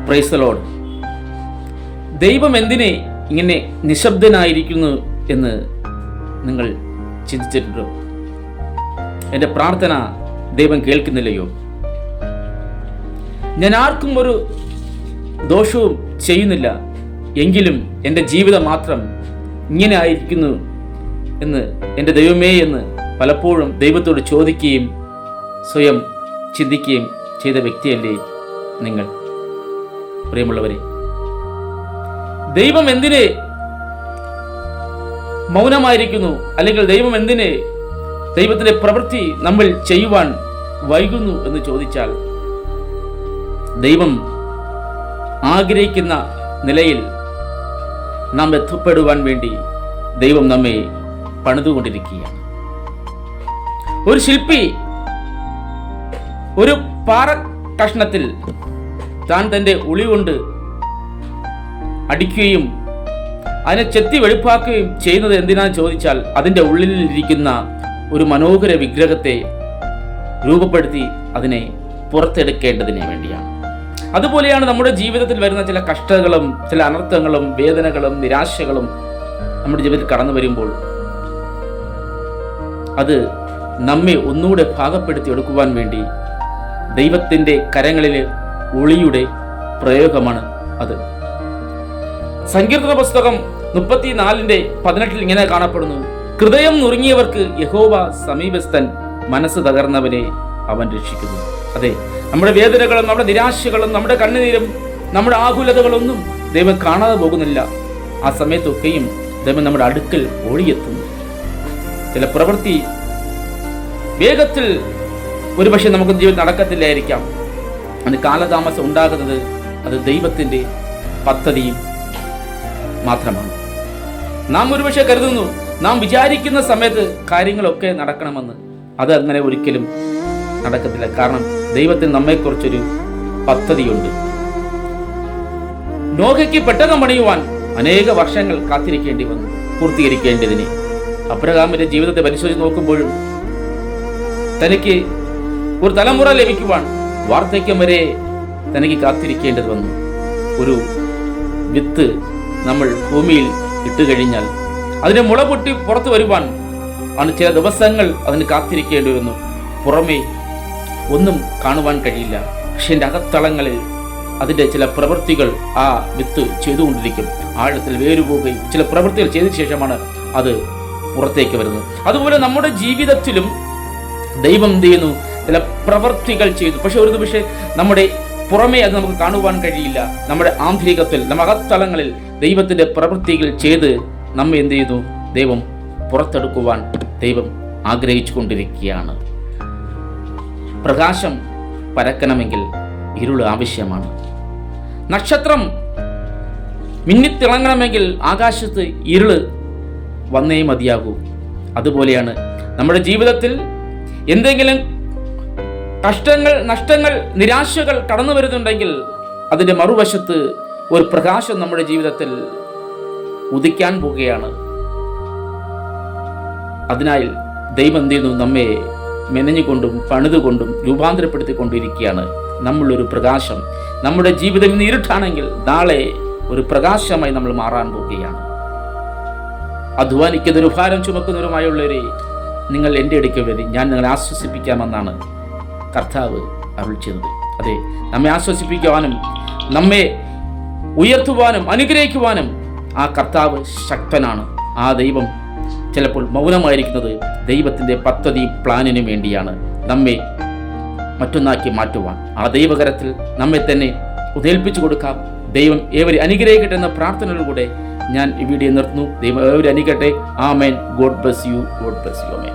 Praise the Lord. ദൈവം എന്തിനെ ഇങ്ങനെ നിശബ്ദനായിരിക്കുന്നു എന്ന് നിങ്ങൾ ചിന്തിച്ചിട്ടുണ്ടോ? എൻ്റെ പ്രാർത്ഥന ദൈവം കേൾക്കുന്നില്ലയോ? ഞാൻ ആർക്കും ഒരു ദോഷവും ചെയ്യുന്നില്ല, എങ്കിലും എൻ്റെ ജീവിതം മാത്രം ഇങ്ങനെ ആയിരിക്കുന്നു എന്ന് എൻ്റെ ദൈവമേ എന്ന് പലപ്പോഴും ദൈവത്തോട് ചോദിക്കുകയും സ്വയം ചിന്തിക്കുകയും ചെയ്ത വ്യക്തിയല്ലേ നിങ്ങൾ? പ്രിയമുള്ളവരെ, ദൈവം എന്തിനെ മൗനമായിരിക്കുന്നു, അല്ലെങ്കിൽ ദൈവം എന്തിനെ ദൈവത്തിൻ്റെ പ്രവൃത്തി നമ്മൾ ചെയ്യുവാൻ വൈകുന്നു എന്ന് ചോദിച്ചാൽ, ദൈവം ആഗ്രഹിക്കുന്ന നിലയിൽ നാം എത്തപ്പെടുവാൻ വേണ്ടി ദൈവം നമ്മെ പണിതുകൊണ്ടിരിക്കുകയാണ്. ഒരു ശില്പി ഒരു പാറ കഷ്ണത്തിൽ താൻ തൻ്റെ ഉളി കൊണ്ട് അടിക്കുകയും അതിനെ ചെത്തി വെളുപ്പാക്കുകയും ചെയ്യുന്നത് എന്തിനാന്ന് ചോദിച്ചാൽ, അതിൻ്റെ ഉള്ളിലിരിക്കുന്ന ഒരു മനോഹര വിഗ്രഹത്തെ രൂപപ്പെടുത്തി അതിനെ പുറത്തെടുക്കേണ്ടതിന് വേണ്ടിയാണ്. അതുപോലെയാണ് നമ്മുടെ ജീവിതത്തിൽ വരുന്ന ചില കഷ്ടതകളും ചില അനർത്ഥങ്ങളും വേദനകളും നിരാശകളും നമ്മുടെ ജീവിതത്തിൽ കടന്നു വരുമ്പോൾ അത് നമ്മെ ഒന്നുകൂടെ ഭാഗപ്പെടുത്തി എടുക്കുവാൻ വേണ്ടി ദൈവത്തിൻ്റെ കരങ്ങളിലെ ഉളിയുടെ പ്രയോഗമാണ് അത്. സങ്കീർത്തന പുസ്തകം 34:18 ഇങ്ങനെ കാണപ്പെടുന്നു: ഹൃദയം നുറുങ്ങിയവർക്ക് യഹോവ സമീപസ്ഥൻ, മനസ്സ് തകർന്നവനെ അവൻ രക്ഷിക്കുന്നു. അതെ, നമ്മുടെ വേദനകളും നമ്മുടെ നിരാശകളും നമ്മുടെ കണ്ണുനീരും നമ്മുടെ ആകുലതകളൊന്നും ദൈവം കാണാതെ പോകുന്നില്ല. ആ സമയത്തൊക്കെയും ദൈവം നമ്മുടെ അടുക്കൽ ഓടിയെത്തുന്നു. ചില പ്രവൃത്തി വേഗത്തിൽ ഒരുപക്ഷെ നമുക്ക് ജീവിതം നടക്കത്തില്ലായിരിക്കാം. അതിന് കാലതാമസം ഉണ്ടാകുന്നത് അത് ദൈവത്തിൻ്റെ പദ്ധതിയും മാത്രമാണ്. നാം ഒരുപക്ഷെ കരുതുന്നു നാം വിചാരിക്കുന്ന സമയത്ത് കാര്യങ്ങളൊക്കെ നടക്കണമെന്ന്. അത് അങ്ങനെ ഒരിക്കലും നടക്കത്തില്ല. കാരണം ദൈവത്തിന് നമ്മെക്കുറിച്ചൊരു പദ്ധതിയുണ്ട്. നോഹയ്ക്ക് പെട്ടകം പണിയുവാൻ അനേക വർഷങ്ങൾ കാത്തിരിക്കേണ്ടി വന്നു പൂർത്തീകരിക്കേണ്ടതിന്. അബ്രഹാമിന്റെ ജീവിതത്തെ പരിശോധിച്ച് നോക്കുമ്പോഴും തനിക്ക് ഒരു തലമുറ ലഭിക്കുവാൻ വാർദ്ധക്യം വരെ തനിക്ക് കാത്തിരിക്കേണ്ടത് വന്നു. ഒരു വിത്ത് നമ്മൾ ഭൂമിയിൽ ഇട്ടുകഴിഞ്ഞാൽ അതിനെ മുള പൊട്ടി പുറത്തു വരുവാൻ ആണ് ചില ദിവസങ്ങൾ അതിന് കാത്തിരിക്കേണ്ടി വന്നു. പുറമേ ഒന്നും കാണുവാൻ കഴിയില്ല, പക്ഷെ എൻ്റെ അകത്തളങ്ങളിൽ അതിൻ്റെ ചില പ്രവൃത്തികൾ ആ വിത്ത് ചെയ്തുകൊണ്ടിരിക്കും. ആഴത്തിൽ വേരുപോകുകയും ചില പ്രവൃത്തികൾ ചെയ്ത ശേഷമാണ് അത് പുറത്തേക്ക് വരുന്നത്. അതുപോലെ നമ്മുടെ ജീവിതത്തിലും ദൈവം എന്ത് ചെയ്യുന്നു? ചില പ്രവൃത്തികൾ ചെയ്തു, പക്ഷെ ഒരു പക്ഷേ നമ്മുടെ പുറമേ അത് നമുക്ക് കാണുവാൻ കഴിയില്ല. നമ്മുടെ ആന്തരികത്തിൽ നമ്മുടെ അകത്തളങ്ങളിൽ ദൈവത്തിൻ്റെ പ്രവൃത്തികൾ ചെയ്ത് നമ്മെ എന്ത് ചെയ്യുന്നു? ദൈവം പുറത്തെടുക്കുവാൻ ദൈവം ആഗ്രഹിച്ചു കൊണ്ടിരിക്കുകയാണ്. പ്രകാശം പരക്കണമെങ്കിൽ ഇരുൾ ആവശ്യമാണ്. നക്ഷത്രം മിന്നിത്തിളങ്ങണമെങ്കിൽ ആകാശത്ത് ഇരുള് വന്നേ മതിയാകൂ. അതുപോലെയാണ് നമ്മുടെ ജീവിതത്തിൽ എന്തെങ്കിലും കഷ്ടങ്ങൾ, നഷ്ടങ്ങൾ, നിരാശകൾ കടന്നു വരുന്നുണ്ടെങ്കിൽ അതിൻ്റെ മറുവശത്ത് ഒരു പ്രകാശം നമ്മുടെ ജീവിതത്തിൽ ഉദിക്കാൻ പോവുകയാണ്. അതിനാൽ ദൈവം എന്ത് ചെയ്യുന്നു? നമ്മെ മെനഞ്ഞുകൊണ്ടും പണിതുകൊണ്ടും രൂപാന്തരപ്പെടുത്തിക്കൊണ്ടിരിക്കുകയാണ്. നമ്മളൊരു പ്രകാശം. നമ്മുടെ ജീവിതം ഇന്ന് ഇരുട്ടാണെങ്കിൽ നാളെ ഒരു പ്രകാശമായി നമ്മൾ മാറാൻ പോവുകയാണ്. അധ്വാനിക്കുന്നൊരു ഭാരം ചുമക്കുന്നവരുമായുള്ളവരെ, നിങ്ങൾ എൻ്റെ അടുക്കൽ വരും, ഞാൻ നിങ്ങളെ ആശ്വസിപ്പിക്കാമെന്നാണ് കർത്താവ് അരുൾ ചെയ്തത്. അതെ, നമ്മെ ആശ്വസിപ്പിക്കുവാനും നമ്മെ ഉയർത്തുവാനും അനുഗ്രഹിക്കുവാനും ആ കർത്താവ് ശക്തനാണ്. ആ ദൈവം ചിലപ്പോൾ മൗനമായിരിക്കുന്നത് ദൈവത്തിൻ്റെ പദ്ധതി പ്ലാനിന് വേണ്ടിയാണ്, നമ്മെ മറ്റൊന്നാക്കി മാറ്റുവാൻ. ആ ദൈവകരത്തിൽ നമ്മെ തന്നെ ഉതേൽപ്പിച്ചു കൊടുക്കാം. ദൈവം ഏവരെ അനുഗ്രഹിക്കട്ടെ എന്ന പ്രാർത്ഥനയിലൂടെ ഞാൻ ഈ വീഡിയോ നിർത്തുന്നു. ദൈവം ഏവരെ അനുഗ്രഹിക്കട്ടെ. ആമേൻ. God bless you. God bless you. Amen.